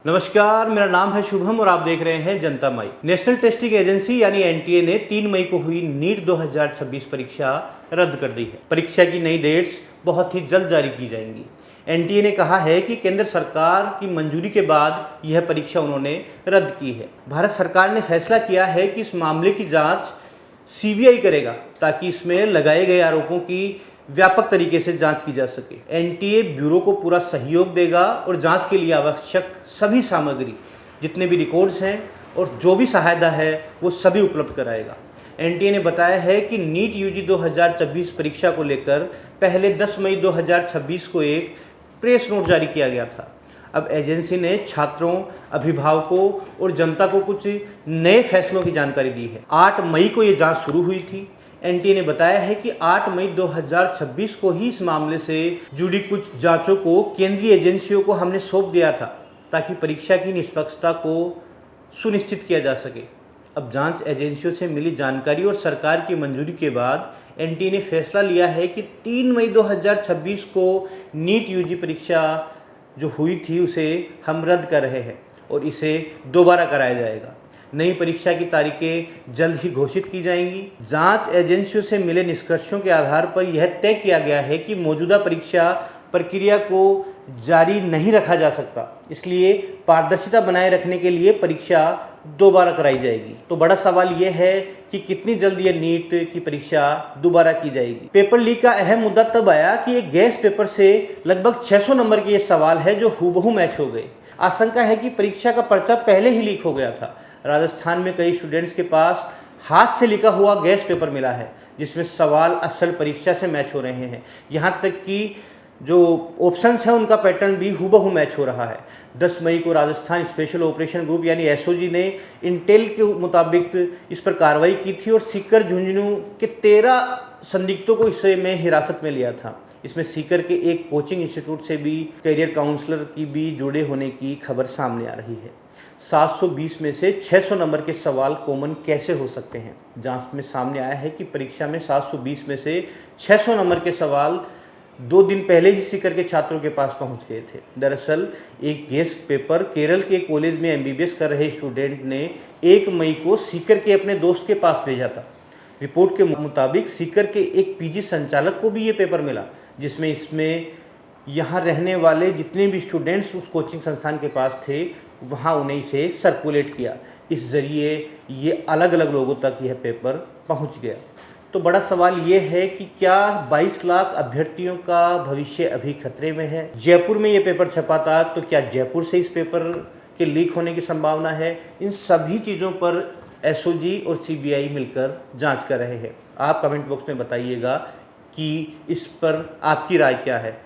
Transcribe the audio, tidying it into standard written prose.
नमस्कार, मेरा नाम है शुभम और आप देख रहे हैं जनता मई। नेशनल टेस्टिंग एजेंसी यानी एनटीए ने 3 मई को हुई नीट 2026 परीक्षा रद्द कर दी है। परीक्षा की नई डेट्स बहुत ही जल्द जारी की जाएंगी। एनटीए ने कहा है कि केंद्र सरकार की मंजूरी के बाद यह परीक्षा उन्होंने रद्द की है। भारत सरकार ने फैसला किया है कि इस मामले की जाँच सीबीआई करेगा ताकि इसमें लगाए गए आरोपों की व्यापक तरीके से जांच की जा सके। एनटीए ब्यूरो को पूरा सहयोग देगा और जांच के लिए आवश्यक सभी सामग्री, जितने भी रिकॉर्ड्स हैं और जो भी सहायता है वो सभी उपलब्ध कराएगा। एनटीए ने बताया है कि नीट यूजी 2026 परीक्षा को लेकर पहले 10 मई 2026 को एक प्रेस नोट जारी किया गया था। अब एजेंसी ने छात्रों, अभिभावकों और जनता को कुछ नए फैसलों की जानकारी दी है। 8 मई को ये जांच शुरू हुई थी। एनटीए ने बताया है कि 8 मई 2026 को ही इस मामले से जुड़ी कुछ जांचों को केंद्रीय एजेंसियों को हमने सौंप दिया था ताकि परीक्षा की निष्पक्षता को सुनिश्चित किया जा सके। अब जांच एजेंसियों से मिली जानकारी और सरकार की मंजूरी के बाद एनटीए ने फैसला लिया है कि 3 मई 2026 को नीट यूजी परीक्षा जो हुई थी उसे हम रद्द कर रहे हैं और इसे दोबारा कराया जाएगा। नई परीक्षा की तारीखें जल्द ही घोषित की जाएंगी। जांच एजेंसियों से मिले निष्कर्षों के आधार पर यह तय किया गया है कि मौजूदा परीक्षा प्रक्रिया को जारी नहीं रखा जा सकता, इसलिए पारदर्शिता बनाए रखने के लिए परीक्षा दोबारा कराई जाएगी। तो बड़ा सवाल यह है कि कितनी जल्द ये नीट की परीक्षा दोबारा की जाएगी। पेपर लीक का अहम मुद्दा तब आया कि एक गैस पेपर से लगभग 600 नंबर के ये सवाल है जो हूबहू मैच हो गए। आशंका है कि परीक्षा का पर्चा पहले ही लीक हो गया था। राजस्थान में कई स्टूडेंट्स के पास हाथ से लिखा हुआ गैस पेपर मिला है जिसमें सवाल असल परीक्षा से मैच हो रहे हैं। यहाँ तक कि जो ऑप्शंस हैं उनका पैटर्न भी हूबहू मैच हो रहा है। 10 मई को राजस्थान स्पेशल ऑपरेशन ग्रुप यानी एसओजी ने इंटेल के मुताबिक इस पर कार्रवाई की थी और सीकर झुंझुनू के 13 संदिग्धों को इससे में हिरासत में लिया था। इसमें सीकर के एक कोचिंग इंस्टीट्यूट से भी करियर काउंसलर की भी जुड़े होने की खबर सामने आ रही है। 720 में से 600 नंबर के सवाल कॉमन कैसे हो सकते हैं? जांच में सामने आया है कि परीक्षा में 720 में से 600 नंबर के सवाल 2 दिन पहले ही सीकर के छात्रों के पास पहुंच गए थे। दरअसल एक गैस पेपर केरल के कॉलेज में एमबीबीएस कर रहे स्टूडेंट ने 1 मई को सीकर के अपने दोस्त के पास भेजा था। रिपोर्ट के मुताबिक सीकर के एक पीजी संचालक को भी ये पेपर मिला जिसमें यहाँ रहने वाले जितने भी स्टूडेंट्स उस कोचिंग संस्थान के पास थे वहाँ उन्हें इसे सर्कुलेट किया। इस जरिए ये अलग अलग लोगों तक यह पेपर पहुँच गया। तो बड़ा सवाल ये है कि क्या 22 लाख अभ्यर्थियों का भविष्य अभी खतरे में है? जयपुर में ये पेपर छपा था तो क्या जयपुर से इस पेपर के लीक होने की संभावना है? इन सभी चीज़ों पर एसओजी और सीबीआई मिलकर जांच कर रहे हैं। आप कमेंट बॉक्स में बताइएगा कि इस पर आपकी राय क्या है।